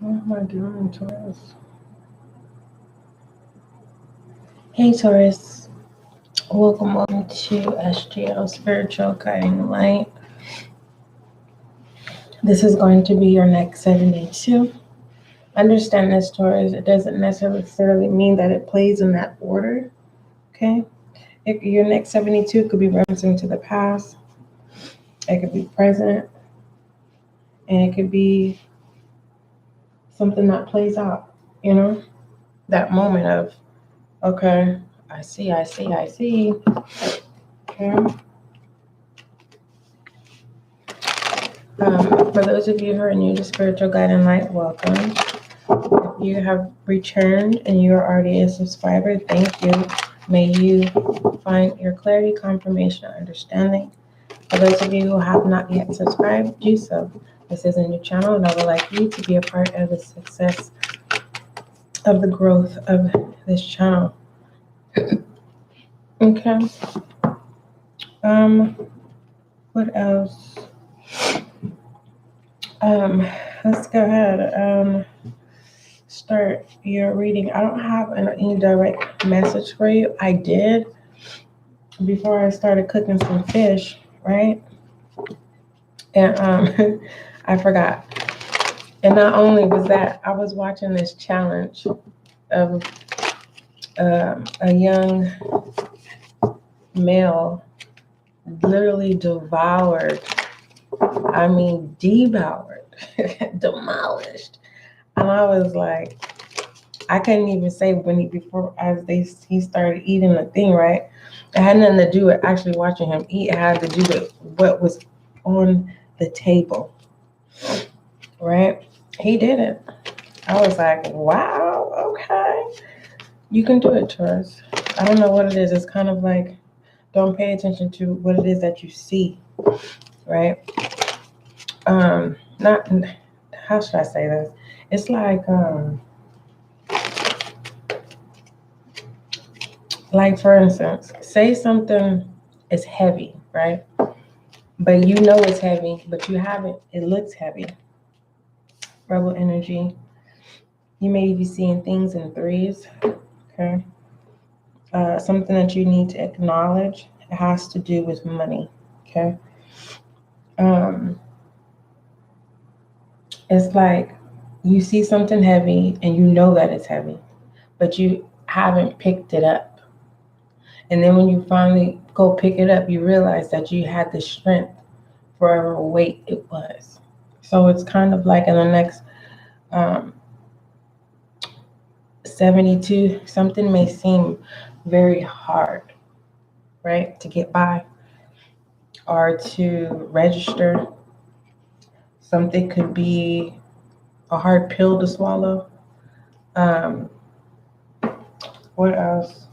What am I doing, Taurus? Hey, Taurus. Welcome to SGL Spiritual Guiding Light. This is going to be your next 72. Understand this, Taurus. It doesn't necessarily mean that it plays in that order. Okay? Your next 72 could be referencing to the past. It could be present. And it could be something that plays out, that moment of, okay, I see. Okay. For those of you who are new to Spiritual Guiding Light, welcome. If you have returned and you are already a subscriber, thank you. May you find your clarity, confirmation, and understanding. For those of you who have not yet subscribed, do so. This is a new channel, and I would like you to be a part of the success of the growth of this channel. Okay. What else? Let's go ahead. Start your reading. I don't have any direct message for you. I did before I started cooking some fish, right? And I forgot. And not only was that, I was watching this challenge of a young male literally devoured, demolished. And I was like, I couldn't even say he started eating the thing, right? It had nothing to do with actually watching him eat. It had to do with what was on the table, right? He did it. I was like, wow, okay. You can do it, Taurus. I don't know what it is. It's kind of like, don't pay attention to what it is that you see, right? Not, how should I say this? It's like for instance, say something is heavy, right? But you know it's heavy, but you haven't, it looks heavy. Rebel energy. You may be seeing things in threes, okay? Something that you need to acknowledge. It has to do with money, okay? It's like you see something heavy and you know that it's heavy, but you haven't picked it up. And then when you finally go pick it up, you realize that you had the strength for whatever weight it was. So it's kind of like in the next 72, something may seem very hard, right, to get by or to register. Something could be a hard pill to swallow. What else?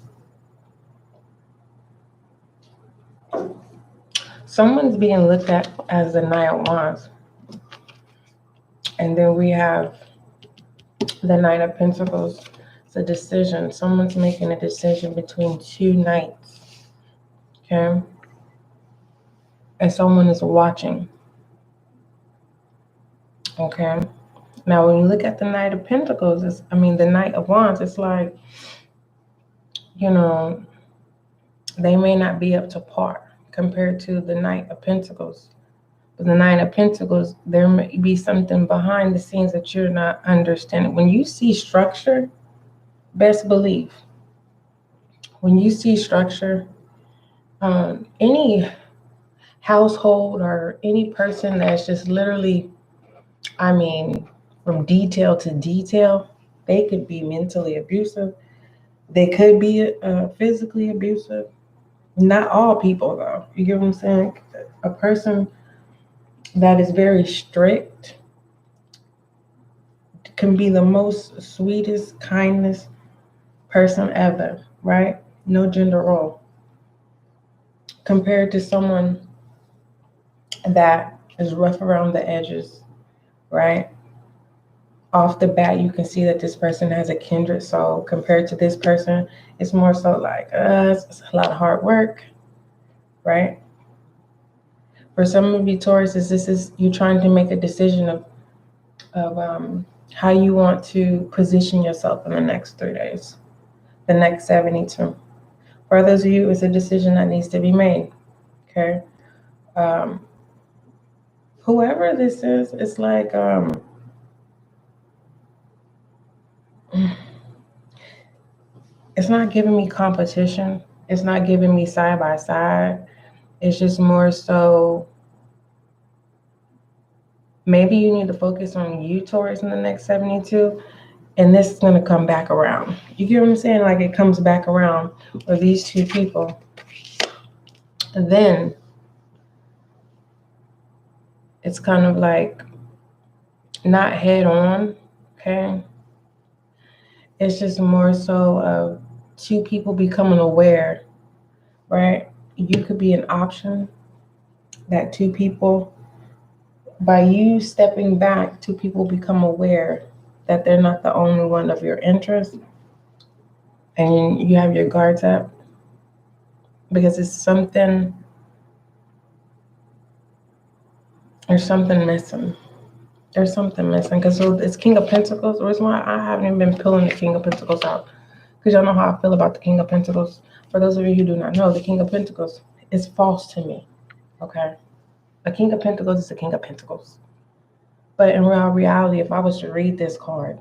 Someone's being looked at as the Knight of Wands. And then we have the Knight of Pentacles. It's a decision. Someone's making a decision between two knights. Okay? And someone is watching. Okay? Now, when you look at the Knight of Pentacles, the Knight of Wands, it's like, they may not be up to par compared to the Knight of Pentacles. But the Knight of Pentacles, there may be something behind the scenes that you're not understanding. When you see structure, best believe, when you see structure, any household or any person that's just literally, from detail to detail, they could be mentally abusive. They could be physically abusive. Not all people, though. You get what I'm saying? A person that is very strict can be the most sweetest, kindest person ever, right? No gender role. Compared to someone that is rough around the edges, right? Off the bat, you can see that this person has a kindred soul. Compared to this person, it's more so like, it's a lot of hard work, right? For some of you Tauruses, this is you trying to make a decision of how you want to position yourself in the next 3 days, the next 72. For others of you, it's a decision that needs to be made. Okay. Whoever this is, it's like it's not giving me competition. It's not giving me side by side. It's just more so maybe you need to focus on you, Taurus, in the next 72, and this is going to come back around. You get what I'm saying? Like it comes back around with these two people. And then it's kind of like not head on, okay? It's just more so of two people becoming aware, right? You could be an option that two people, by you stepping back, two people become aware that they're not the only one of your interest, and you have your guards up because there's something missing. There's something missing because it's King of Pentacles. The reason why I haven't even been pulling the King of Pentacles out, because y'all know how I feel about the King of Pentacles. For those of you who do not know, the King of Pentacles is false to me, okay? The King of Pentacles is the King of Pentacles. But in reality, if I was to read this card,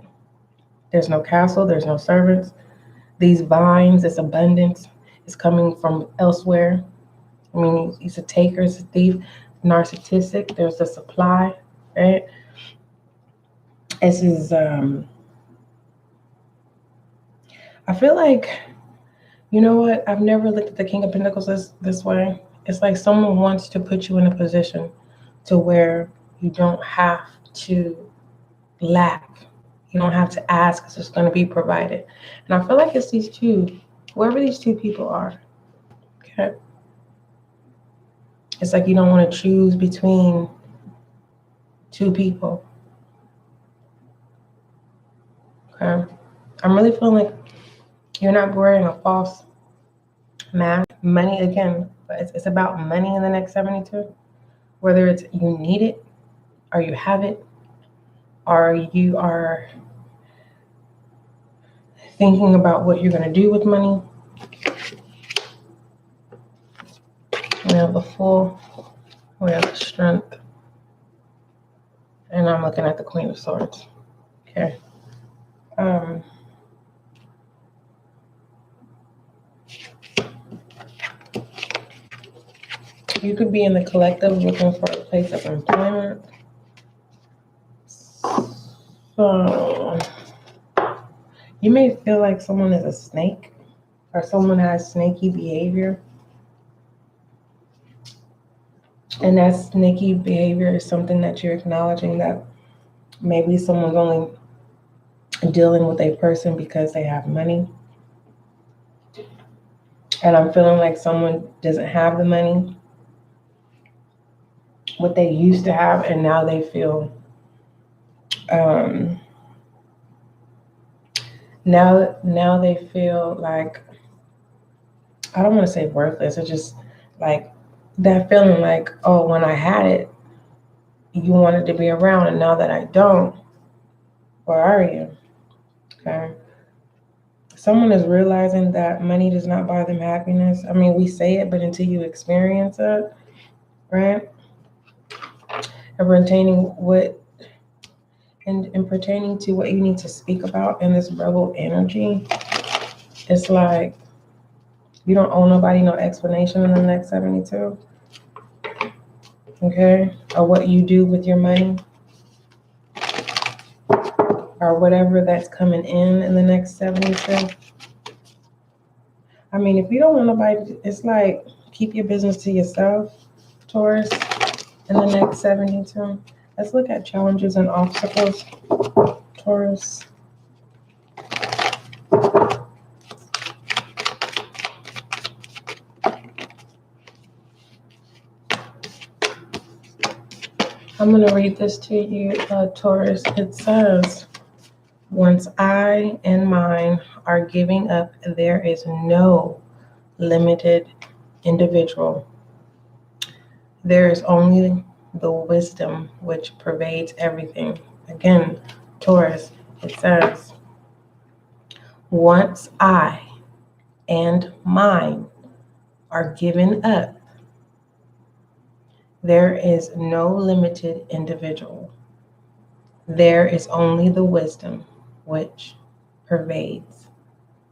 there's no castle, there's no servants. These vines, this abundance is coming from elsewhere. I mean, he's a taker, he's a thief, narcissistic. There's a supply, right? This is, I feel like, you know what? I've never looked at the King of Pentacles this way. It's like someone wants to put you in a position to where you don't have to lack. You don't have to ask because it's going to be provided. And I feel like it's these two, whoever these two people are, okay? It's like you don't want to choose between two people, okay? I'm really feeling like you're not wearing a false mask. Money, again, it's about money in the next 72. Whether it's you need it or you have it or you are thinking about what you're going to do with money. We have the Fool, we have the Strength, and I'm looking at the Queen of Swords. Okay. You could be in the collective looking for a place of employment. So you may feel like someone is a snake or someone has snaky behavior. And that snaky behavior is something that you're acknowledging that maybe someone's only dealing with a person because they have money. And I'm feeling like someone doesn't have the money, what they used to have, and now they feel now they feel like, I don't want to say worthless. It's just like that feeling like, oh, when I had it, you wanted to be around, and now that I don't, where are you? Okay. Someone is realizing that money does not buy them happiness. I mean, we say it, but until you experience it, right? And pertaining to what you need to speak about in this rebel energy, it's like you don't owe nobody no explanation in the next 72. Okay? Or what you do with your money. Or whatever that's coming in the next 72. I mean, if you don't want nobody, it's like keep your business to yourself, Taurus, in the next 72. Let's look at challenges and obstacles, Taurus. I'm going to read this to you, Taurus. It says, once I and mine are giving up, there is no limited individual. There is only the wisdom which pervades everything. Again, Taurus, it says, once I and mine are given up, there is no limited individual. There is only the wisdom which pervades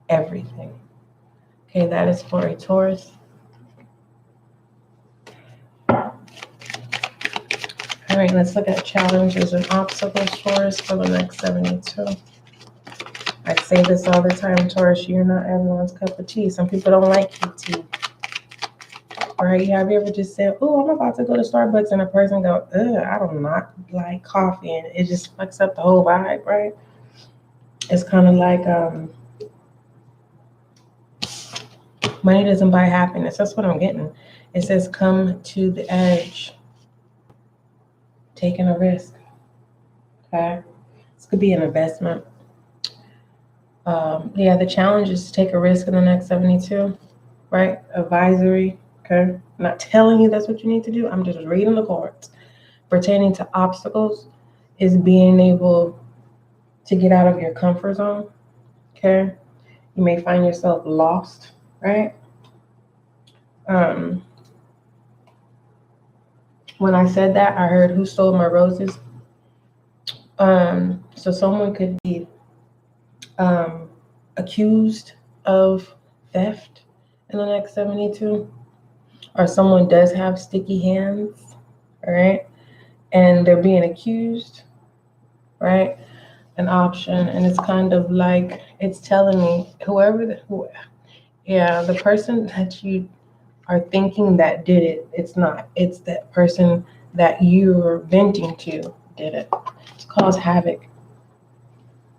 everything. Okay, that is for a Taurus. All right, let's look at challenges and obstacles, Taurus, for the next 72. I say this all the time, Taurus, you're not everyone's cup of tea. Some people don't like your tea. Right? Have you ever just said, oh, I'm about to go to Starbucks, and a person go, I do not like coffee, and it just fucks up the whole vibe, right? It's kind of like money doesn't buy happiness. That's what I'm getting. It says come to the edge. Taking a risk. Okay? This could be an investment. The challenge is to take a risk in the next 72, right? Advisory. Okay? I'm not telling you that's what you need to do. I'm just reading the cards. Pertaining to obstacles is being able to get out of your comfort zone. Okay? You may find yourself lost, right? When I said that, I heard who stole my roses. So someone could be accused of theft in the next 72, or someone does have sticky hands, all right, and they're being accused, right? An option, and it's kind of like it's telling me the person that you are thinking that did it, it's not. It's that person that you're venting to did it. To cause havoc,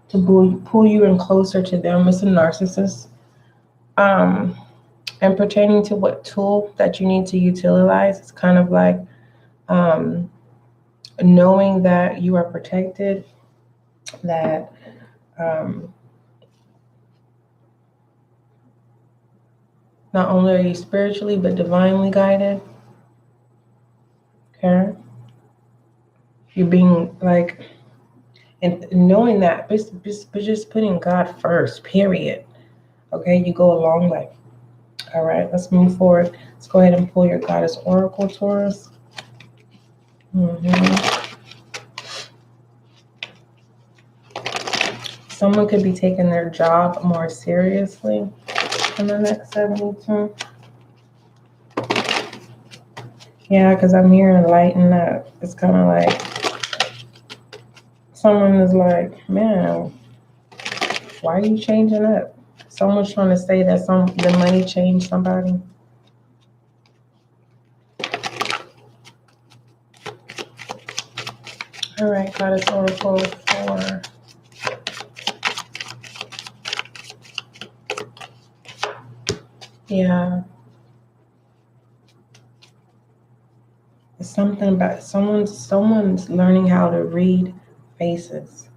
to pull you in closer to them. It's a narcissist. And pertaining to what tool that you need to utilize, it's kind of like knowing that you are protected, that not only are you spiritually but divinely guided. Okay? You're being like, and knowing that, but just putting God first, period. Okay? You go a long way. All right, let's move forward. Let's go ahead and pull your Goddess Oracle, Taurus. Someone could be taking their job more seriously in the next 72. Yeah, because I'm hearing lighten up. It's kind of like someone is like, man, why are you changing up? Someone's trying to say that the money changed somebody. All right, Goddess Oracle for it's something about someone's learning how to read faces.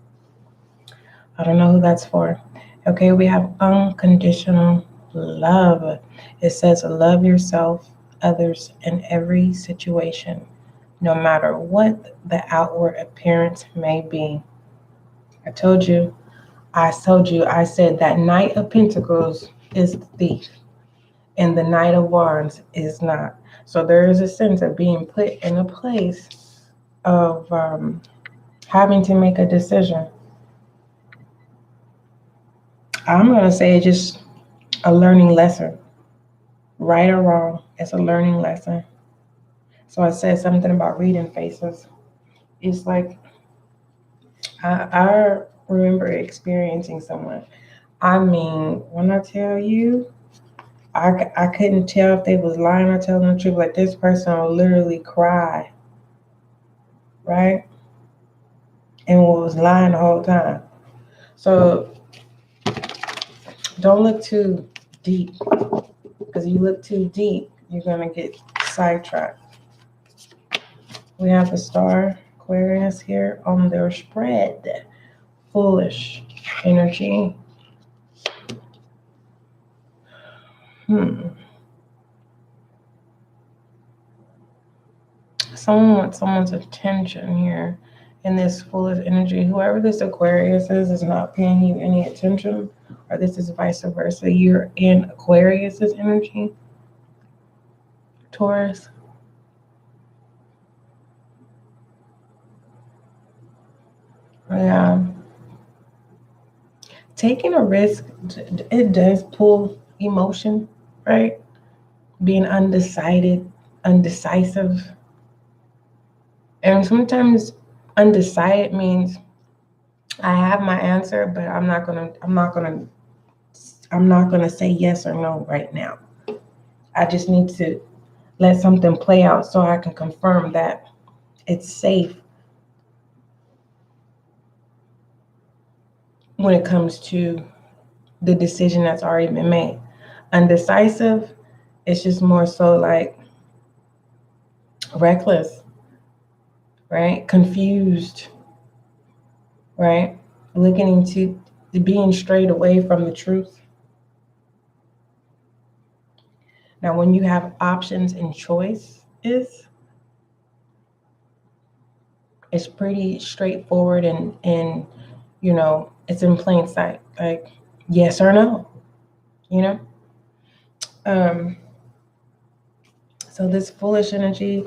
I don't know who that's for. Okay, we have unconditional love. It says love yourself, others, and every situation, no matter what the outward appearance may be. I said that Knight of Pentacles is the thief, and the Knight of Wands is not. So there is a sense of being put in a place of having to make a decision. I'm going to say just a learning lesson. Right or wrong, it's a learning lesson. So I said something about reading faces. It's like, I remember experiencing someone. I mean, when I tell you, I couldn't tell if they was lying or telling the truth. Like, this person will literally cry, right? And was lying the whole time. So don't look too deep, because you look too deep, you're going to get sidetracked. We have the star Aquarius here on their spread. Foolish energy. Someone wants someone's attention here. in this foolish energy. Whoever this Aquarius is not paying you any attention, or this is vice versa. You're in Aquarius's energy, Taurus. Yeah. Taking a risk, it does pull emotion, right? Being undecided, undecisive. And sometimes undecided means I have my answer, but I'm not gonna say yes or no right now. I just need to let something play out so I can confirm that it's safe when it comes to the decision that's already been made. Undecisive, it's just more so like reckless, right? Confused, right? Looking into being strayed away from the truth. Now, when you have options and choices, it's pretty straightforward and it's in plain sight, like yes or no, so this foolish energy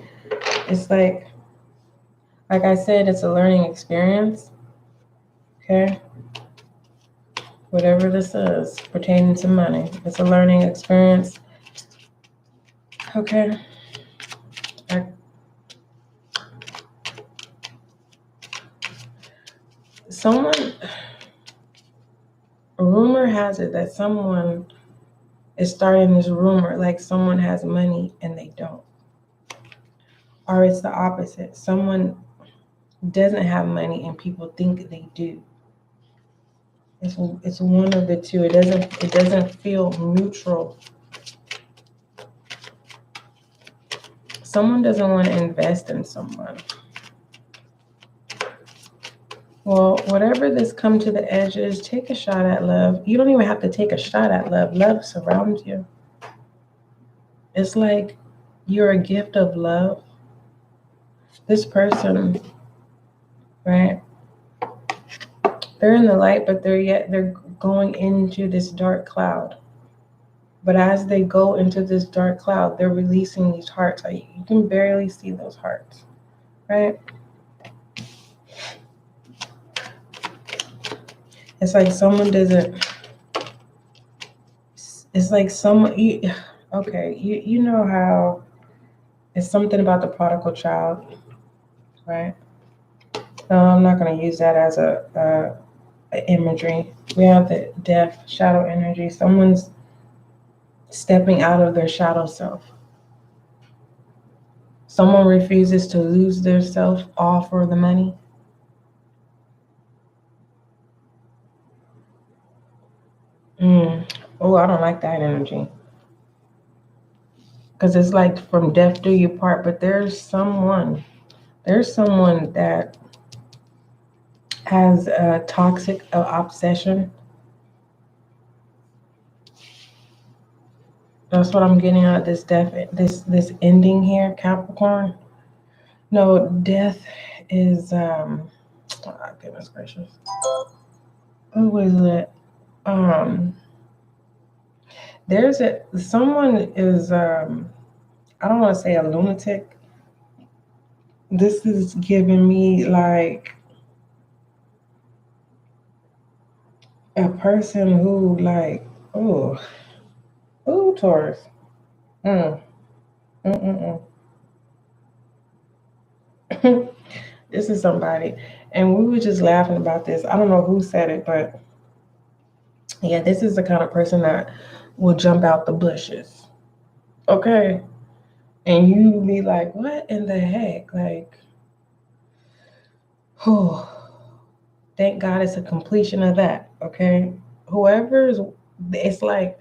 is like I said, it's a learning experience. Okay, whatever this is pertaining to money, it's a learning experience. Okay. Rumor has it that someone is starting this rumor, like someone has money and they don't. Or it's the opposite. Someone doesn't have money and people think they do. It's one of the two. It doesn't feel neutral. Someone doesn't want to invest in someone. Well, whatever this come to the edges, take a shot at love. You don't even have to take a shot at love. Love surrounds you. It's like you're a gift of love. This person, right? They're in the light, but they're going into this dark cloud. But as they go into this dark cloud, they're releasing these hearts. You can barely see those hearts, right? It's like someone doesn't. It's like someone. You know how it's something about the prodigal child, right? No, I'm not going to use that as a imagery. We have the death shadow energy. Someone's stepping out of their shadow self. Someone refuses to lose their self all for the money. Oh, I don't like that energy. Because it's like from death do you part, but there's someone that has a toxic obsession. That's what I'm getting at this death, this ending here, Capricorn. No, death is oh goodness gracious. Who is it? Someone is I don't want to say a lunatic. This is giving me like a person who like Taurus. This is somebody, and we were just laughing about this. I don't know who said it, but yeah, this is the kind of person that will jump out the bushes. Okay. And you be like, what in the heck? Like, thank God it's a completion of that. Okay. It's like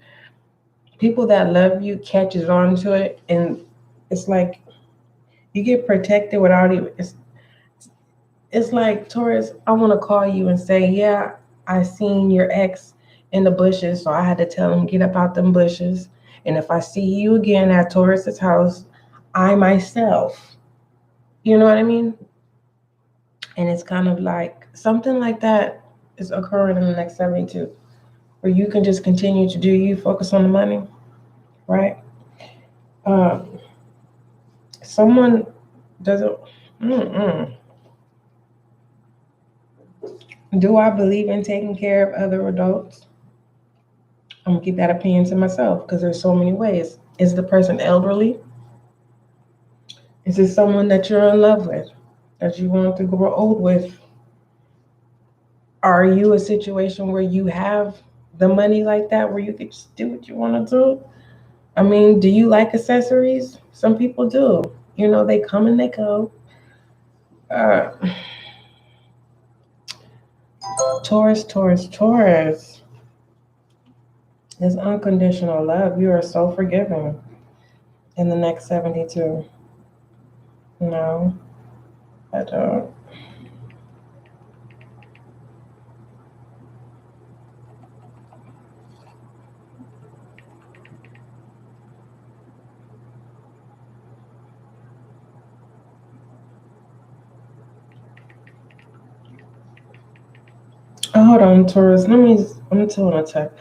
people that love you catches on to it, and it's like you get protected without even. It's like, Taurus, I want to call you and say, yeah, I seen your ex in the bushes, so I had to tell him get up out them bushes. And if I see you again at Taurus's house, I myself, you know what I mean? And it's kind of like something like that is occurring in the next 72, where you can just continue to do you, focus on the money, right? Someone doesn't. Mm-mm. Do I believe in taking care of other adults? I'm gonna keep that opinion to myself because there's so many ways. Is the person elderly? Is it someone that you're in love with, that you want to grow old with? Are you a situation where you have the money like that, where you could just do what you want to do? I mean, do you like accessories? Some people do. You know, they come and they go. Uh, Taurus, Taurus, Taurus. Is unconditional love. You are so forgiving in the next 72. No, I don't. Oh, hold on, Taurus. I'm telling a tech.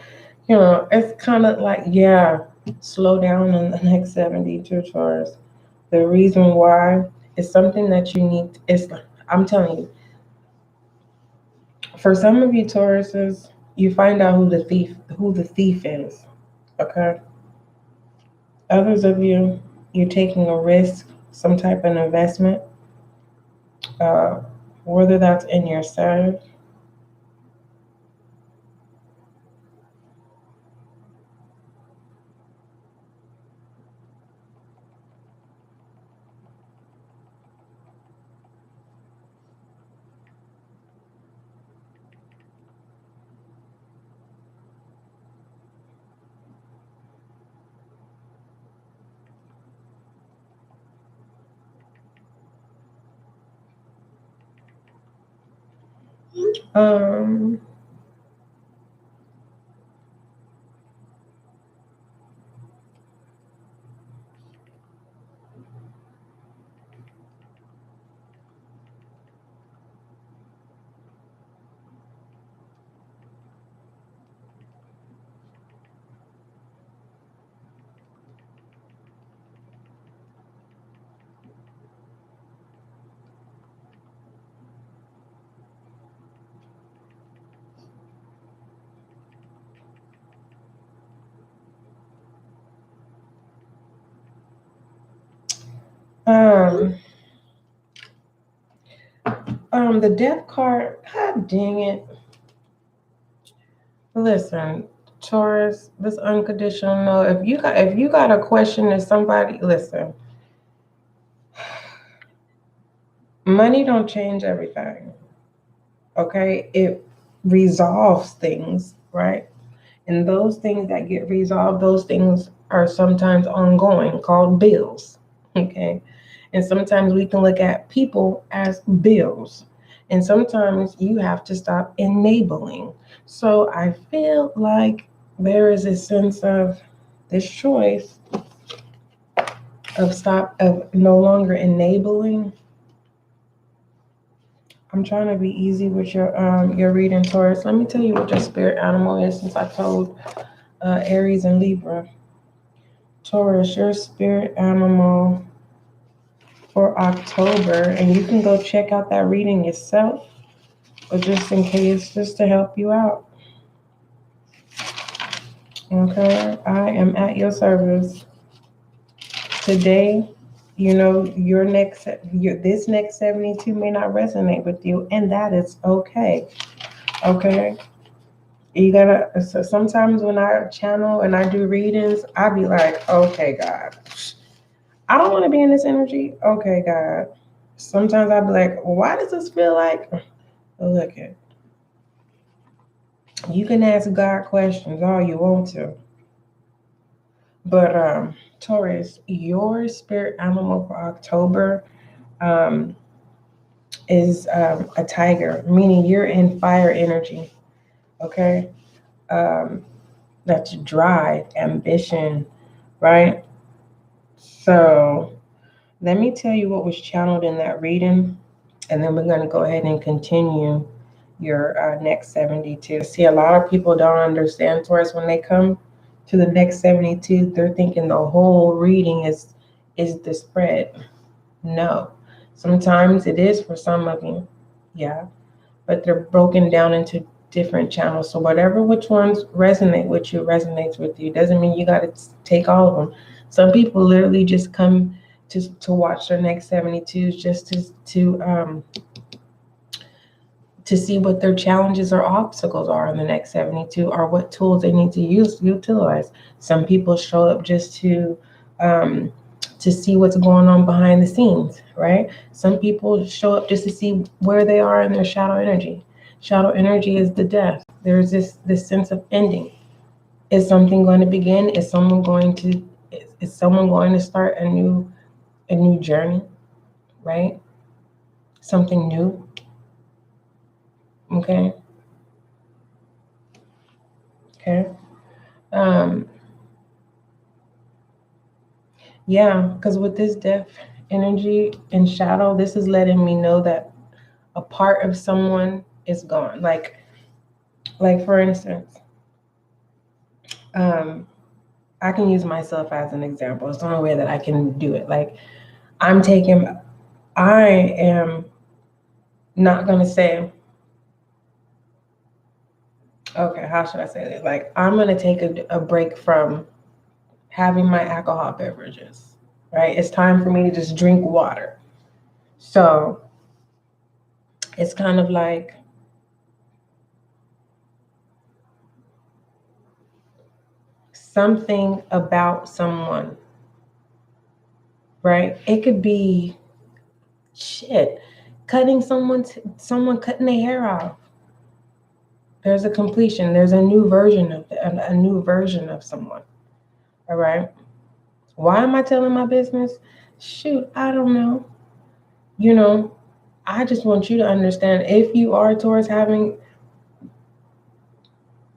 You know, it's kind of like, yeah, slow down in the next 72, Taurus. The reason why is something that you need. I'm telling you, for some of you Tauruses, you find out who the thief is. Okay. Others of you, you're taking a risk, some type of investment, uh, whether that's in yourself. Um, um, the death card. God dang it! Listen, Taurus, this unconditional no. If you got a question to somebody, listen. Money don't change everything. Okay, it resolves things, right? And those things that get resolved, those things are sometimes ongoing, called bills. Okay. And sometimes we can look at people as bills. And sometimes you have to stop enabling. So I feel like there is a sense of this choice of no longer enabling. I'm trying to be easy with your reading, Taurus. Let me tell you what your spirit animal is, since I told Aries and Libra. Taurus, your spirit animal for October, and you can go check out that reading yourself, but just in case, just to help you out. Okay, I am at your service. Today, you know, this next 72 may not resonate with you, and that is okay. Okay. You gotta, so sometimes when I channel and I do readings, I be like, okay, God, I don't want to be in this energy. Okay, God. Sometimes I be like, why does this feel like? Look at, you can ask God questions all you want to, but Taurus, your spirit animal for October um, is a tiger, meaning you're in fire energy. Okay, um, that's drive, ambition, right? So let me tell you what was channeled in that reading. And then we're going to go ahead and continue your next 72. See, a lot of people don't understand Taurus when they come to the next 72. They're thinking the whole reading is the spread. No. Sometimes it is for some of you. Yeah. But they're broken down into different channels. So whatever which ones resonate with you resonates with you. Doesn't mean you got to take all of them. Some people literally just come to watch their next 72s just to see what their challenges or obstacles are in the next 72, or what tools they need to utilize. Some people show up just to see what's going on behind the scenes, right? Some people show up just to see where they are in their shadow energy. Shadow energy is the death. There's this sense of ending. Is something going to begin? Is someone going to start a new journey, right? Something new. Okay. Yeah, because with this death energy and shadow, this is letting me know that a part of someone is gone. Like for instance, I can use myself as an example. It's the only way that I can do it. Like I am not gonna say, okay, how should I say this? Like I'm gonna take a break from having my alcohol beverages, right? It's time for me to just drink water. So it's kind of like something about someone, right? It could be cutting someone cutting their hair off. There's a completion. There's a new version of someone. All right. Why am I telling my business? Shoot, I don't know. I just want you to understand, if you are towards having,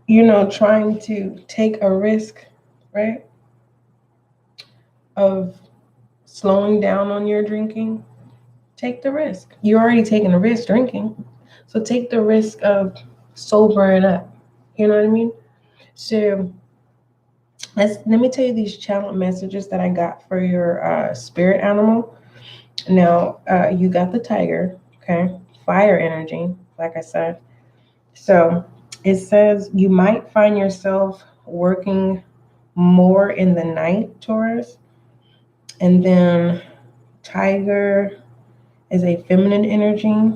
trying to take a risk, right, of slowing down on your drinking, take the risk. You're already taking a risk drinking. So take the risk of sobering up. You know what I mean? So let me tell you these channel messages that I got for your spirit animal. Now, you got the tiger, okay? Fire energy, like I said. So it says you might find yourself working more in the night, Taurus. And then tiger is a feminine energy.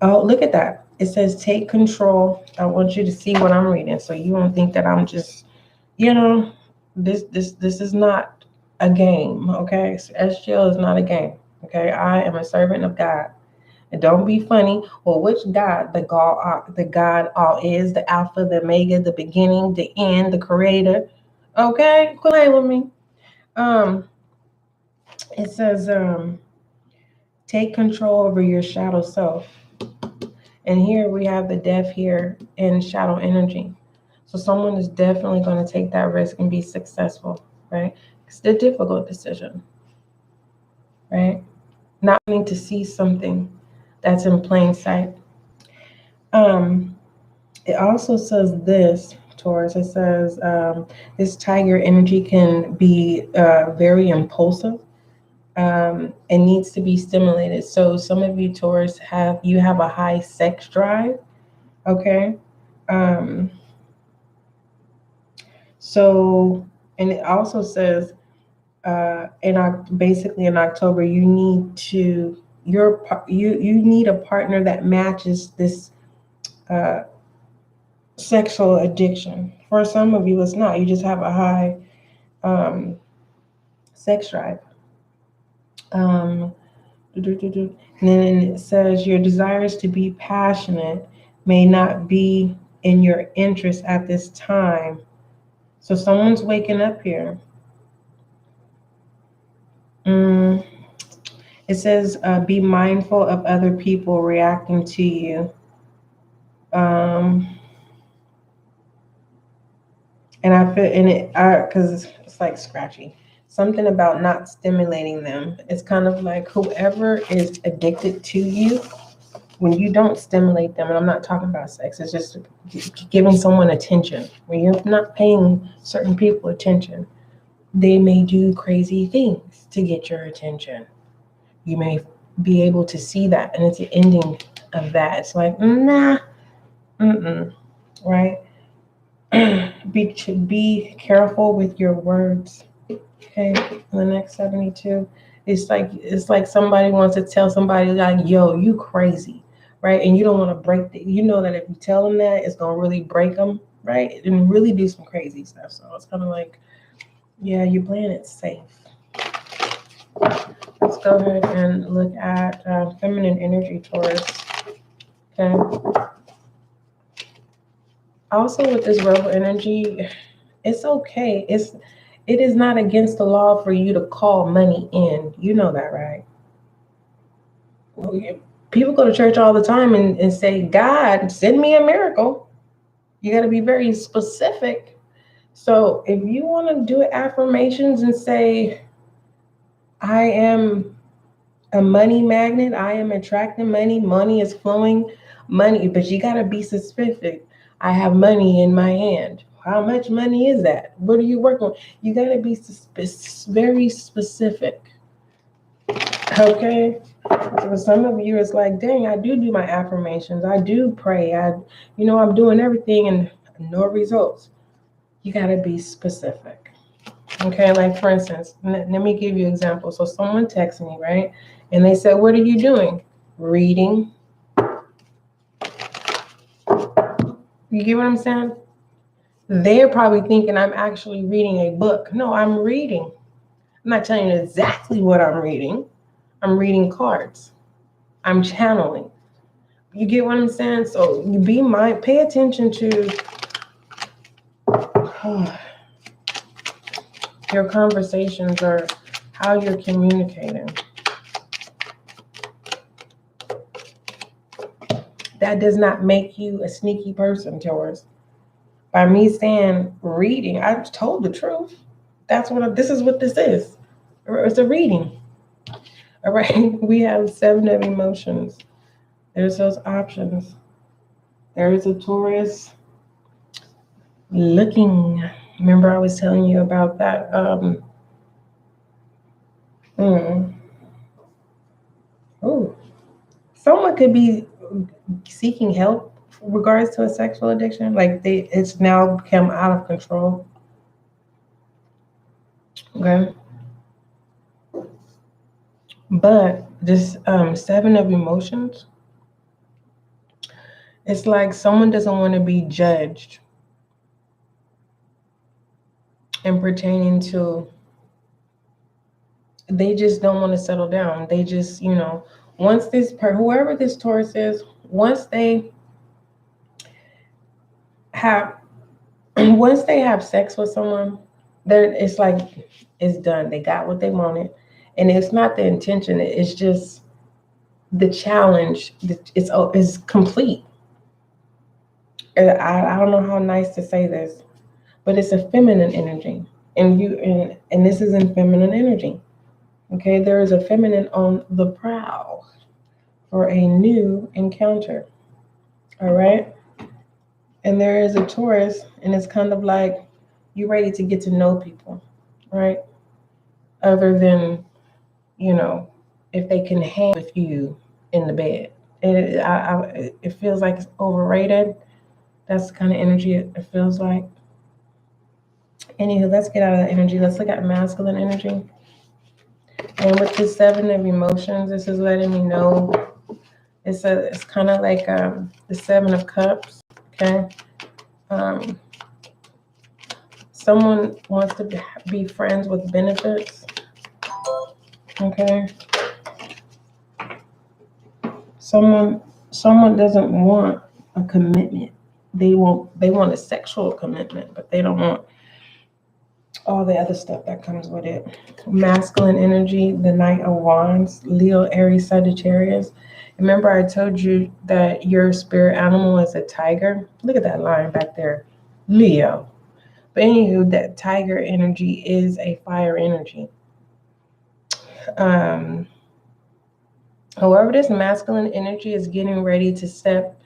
Oh, look at that. It says take control. I want you to see what I'm reading, so you don't think that I'm just, this is not a game, okay? So SGL is not a game, okay? I am a servant of God. And don't be funny. Well, which God? The God all is, the Alpha, the Omega, the beginning, the end, the creator. Okay? Play with me. It says take control over your shadow self. And here we have the death here in shadow energy. So someone is definitely going to take that risk and be successful, right? It's a difficult decision, right? Not wanting to see something that's in plain sight. It also says this, Taurus. It says this tiger energy can be very impulsive and needs to be stimulated. So some of you Taurus have a high sex drive, okay? So, and it also says basically in October, you need you need a partner that matches this sexual addiction. For some of you, it's not. You just have a high sex drive. And then it says your desires to be passionate may not be in your interest at this time. So someone's waking up here. It says be mindful of other people reacting to you. And I feel in it because it's like scratchy. something about not stimulating them. It's kind of like whoever is addicted to you, when you don't stimulate them, and I'm not talking about sex, it's just giving someone attention. When you're not paying certain people attention, they may do crazy things to get your attention. You may be able to see that, and it's the ending of that. It's like, nah, right? Be careful with your words. Okay, the next 72. It's like somebody wants to tell somebody like, yo, you crazy, right? And you don't want to break you know that if you tell them that, it's gonna really break them, right? And really do some crazy stuff. So it's kind of like, yeah, you're playing it safe. Let's go ahead and look at feminine energy, Taurus. Okay. Also with this rebel energy, it's okay. It is not against the law for you to call money in. You know that, right? People go to church all the time and say, God, send me a miracle. You got to be very specific. So if you want to do affirmations and say, I am a money magnet, I am attracting money, money is flowing, money, but you got to be specific. I have money in my hand. How much money is that? What are you working on? You got to be very specific. Okay? For some of you, it's like, dang, I do my affirmations. I do pray. I'm doing everything and no results. You got to be specific. Okay? Like, for instance, let me give you an example. So someone texted me, right? And they said, what are you doing? Reading. You get what I'm saying? They're probably thinking I'm actually reading a book. No, I'm reading. I'm not telling you exactly what I'm reading. I'm reading cards. I'm channeling. You get what I'm saying? So you pay attention to your conversations or how you're communicating. That does not make you a sneaky person, Taurus. By me saying reading, I've told the truth. This is what this is. It's a reading. All right. We have 7 of emotions. There's those options. There is a Taurus looking. Remember I was telling you about that. Someone could be seeking help in regards to a sexual addiction. Like it's now become out of control. Okay. But this 7 of emotions, it's like someone doesn't want to be judged and pertaining to, they just don't want to settle down. They just, once whoever this Taurus is, once they have sex with someone, then it's like it's done. They got what they wanted, and it's not the intention. It's just the challenge. It's complete. I don't know how nice to say this, but it's a feminine energy, and this is in feminine energy. Okay, there is a feminine on the prowl for a new encounter. All right, and there is a Taurus, and it's kind of like you're ready to get to know people, right? Other than, if they can hang with you in the bed. It feels like it's overrated. That's the kind of energy it feels like. Anywho, let's get out of that energy. Let's look at masculine energy. And with the 7 of emotions, this is letting me know it's kind of like the 7 of cups. Okay. Someone wants to be friends with benefits. Okay. Someone doesn't want a commitment. They want a sexual commitment, but they don't want all the other stuff that comes with it. Masculine energy, the Knight of Wands, Leo, Aries, Sagittarius. Remember I told you that your spirit animal is a tiger? Look at that line back there. Leo. But anywho, that tiger energy is a fire energy. However, this masculine energy is getting ready to step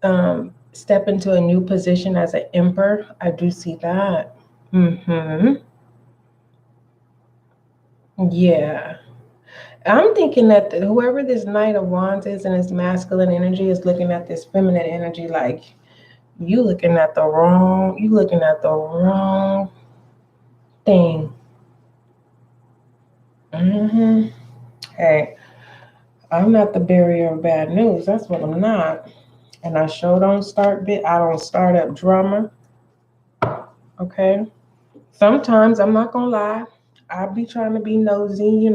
into a new position as an emperor. I do see that. Yeah. I'm thinking that whoever this Knight of Wands is and his masculine energy is looking at this feminine energy like, you looking at the wrong thing. Hey, I'm not the bearer of bad news. That's what I'm not. And I sure don't start up drama. Okay? Sometimes, I'm not gonna lie, I be trying to be nosy,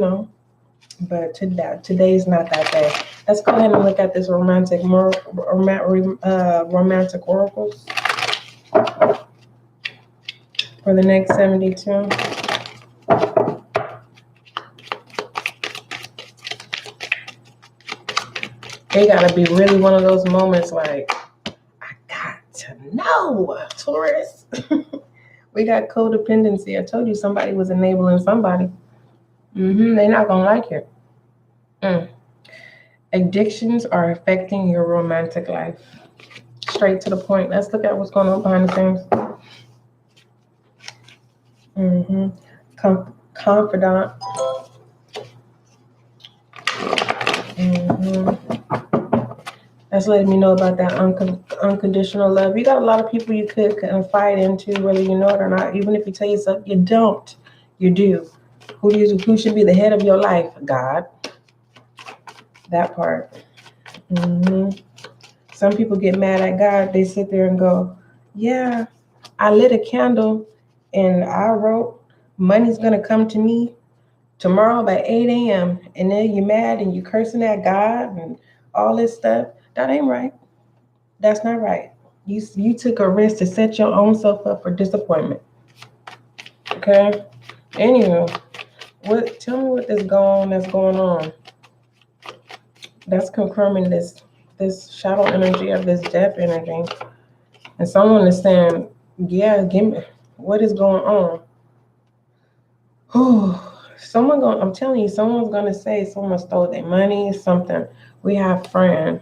but today's not that day. Let's go ahead and look at this romantic oracles for the next 72. They gotta be really one of those moments like, I got to know, Taurus. We got codependency. I told you somebody was enabling somebody. They're not gonna like it. Addictions are affecting your romantic life. Straight to the point. Let's look at what's going on behind the scenes. Confidant. That's letting me know about that unconditional love. You got a lot of people you could confide into, whether you know it or not. Even if you tell yourself you don't, you do. Who should be the head of your life? God. That part. Some people get mad at God. They sit there and go, yeah, I lit a candle and I wrote, money's going to come to me tomorrow by 8 a.m. And then you're mad and you're cursing at God and all this stuff. That ain't right. That's not right. You took a risk to set your own self up for disappointment. Okay? Anyway, tell me what that's going on. That's confirming this shadow energy of this death energy. And someone is saying, yeah, give me what is going on. I'm telling you, someone's gonna say someone stole their money, something. We have friend.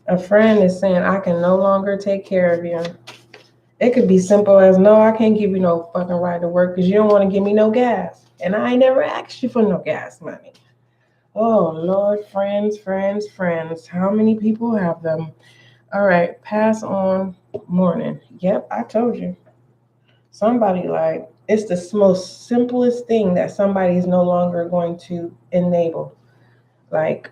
A friend is saying, I can no longer take care of you. It could be simple as, no, I can't give you no fucking ride to work because you don't want to give me no gas. And I ain't never asked you for no gas money. Oh, Lord, friends. How many people have them? All right, pass on morning. Yep, I told you. Somebody it's the most simplest thing that somebody is no longer going to enable. And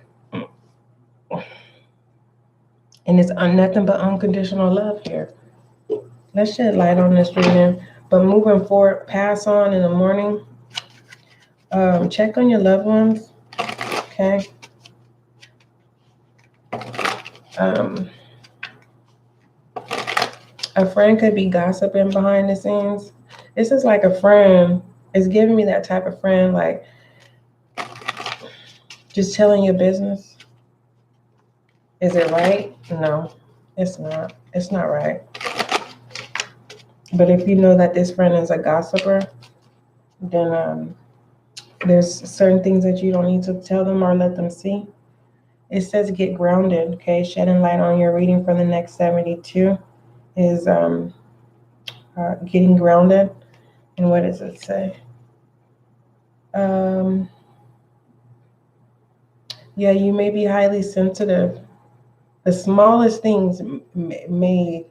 it's nothing but unconditional love here. Let's shed light on this reading. But moving forward, pass on in the morning. Check on your loved ones. Okay. A friend could be gossiping behind the scenes. This is like a friend. It's giving me that type of friend, like just telling your business. Is it right? No, it's not. It's not right. But if you know that this friend is a gossiper, then there's certain things that you don't need to tell them or let them see. It says get grounded, okay? Shedding light on your reading for the next 72 is getting grounded. And what does it say? Yeah, you may be highly sensitive. The smallest things may,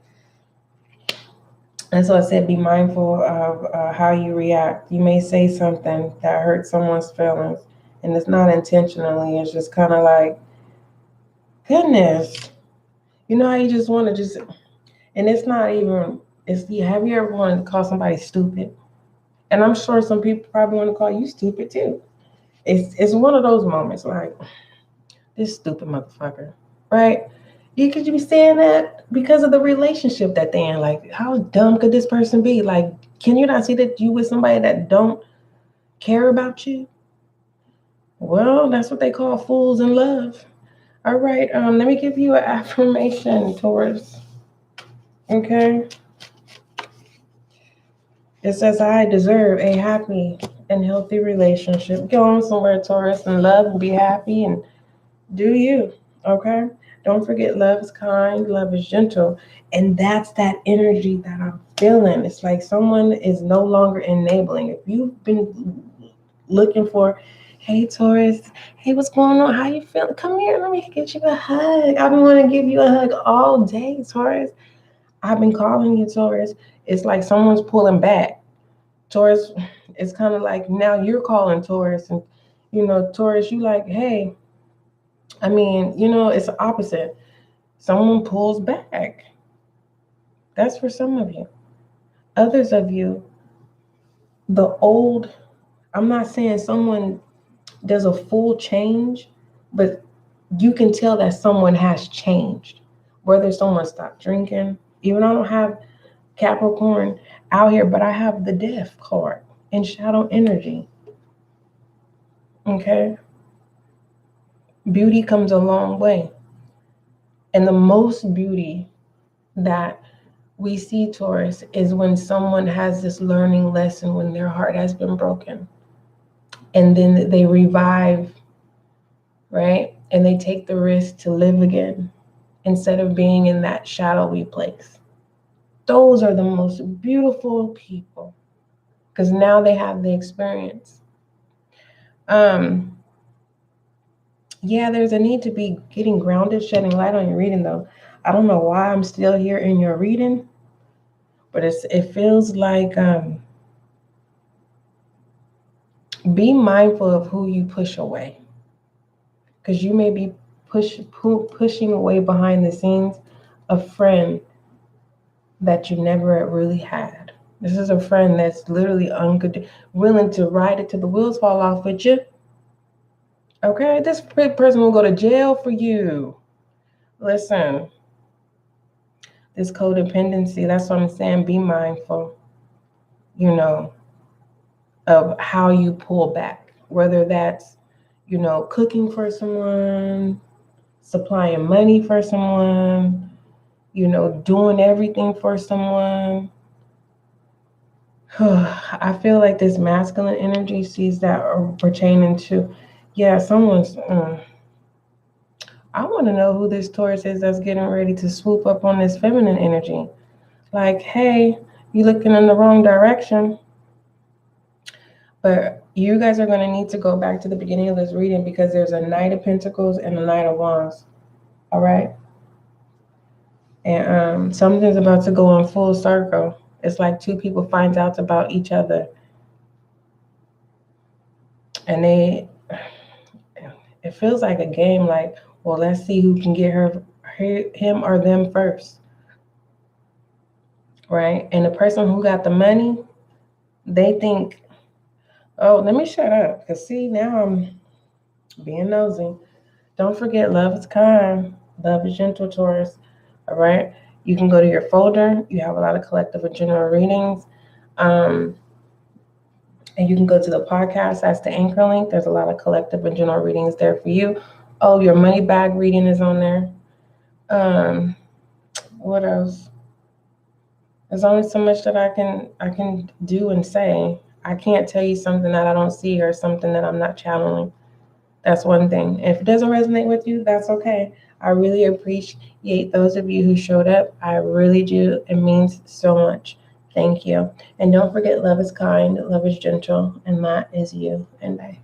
and so I said, be mindful of how you react. You may say something that hurts someone's feelings, and it's not intentionally. It's just kind of like, goodness, you know how you just want to and it's not even, have you ever wanted to call somebody stupid? And I'm sure some people probably want to call you stupid too. It's one of those moments like, this stupid motherfucker, right? Could you be saying that because of the relationship that they're in? Like, how dumb could this person be? Like, can you not see that you with somebody that don't care about you? Well, that's what they call fools in love. All right, let me give you an affirmation, Taurus. Okay. It says, I deserve a happy and healthy relationship. Go on somewhere, Taurus, and love and be happy and do you. Okay. Don't forget, love is kind, love is gentle. And that's that energy that I'm feeling. It's like someone is no longer enabling. If you've been looking for, hey, Taurus, hey, what's going on? How you feeling? Come here, let me get you a hug. I've been wanting to give you a hug all day, Taurus. I've been calling you, Taurus. It's like someone's pulling back. Taurus, it's kind of like now you're calling Taurus, and Taurus, you like, hey, it's the opposite. Someone pulls back. That's for some of you. Others of you, I'm not saying someone does a full change, but you can tell that someone has changed. Whether someone stopped drinking, even I don't have Capricorn out here, but I have the Death card in shadow energy. Okay? Beauty comes a long way. And the most beauty that we see, Taurus, is when someone has this learning lesson when their heart has been broken. And then they revive, right? And they take the risk to live again instead of being in that shadowy place. Those are the most beautiful people because now they have the experience. Yeah, there's a need to be getting grounded, shedding light on your reading, though. I don't know why I'm still here in your reading, but it feels like be mindful of who you push away, because you may be pushing away behind the scenes a friend that you never really had. This is a friend that's literally willing to ride it till the wheels fall off with you. Okay, this person will go to jail for you. Listen, this codependency, that's what I'm saying. Be mindful, of how you pull back, whether that's, cooking for someone, supplying money for someone, doing everything for someone. I feel like this masculine energy sees that pertaining to, someone's. I want to know who this Taurus is that's getting ready to swoop up on this feminine energy. Like, hey, you're looking in the wrong direction. But you guys are going to need to go back to the beginning of this reading because there's a Knight of Pentacles and a Knight of Wands. All right? And something's about to go in full circle. It's like two people find out about each other. And it feels like a game, like, well, let's see who can get him or them first. Right? And the person who got the money, they think, oh, let me shut up. Because see, now I'm being nosy. Don't forget, love is kind. Love is gentle, Taurus. All right? You can go to your folder. You have a lot of collective and general readings. And you can go to the podcast. That's the anchor link. There's a lot of collective and general readings there for you. Oh, your money bag reading is on there. What else? There's only so much that I can do and say. I can't tell you something that I don't see or something that I'm not channeling. That's one thing. If it doesn't resonate with you, that's okay. I really appreciate those of you who showed up. I really do. It means so much. Thank you. And don't forget, love is kind, love is gentle, and that is you and I.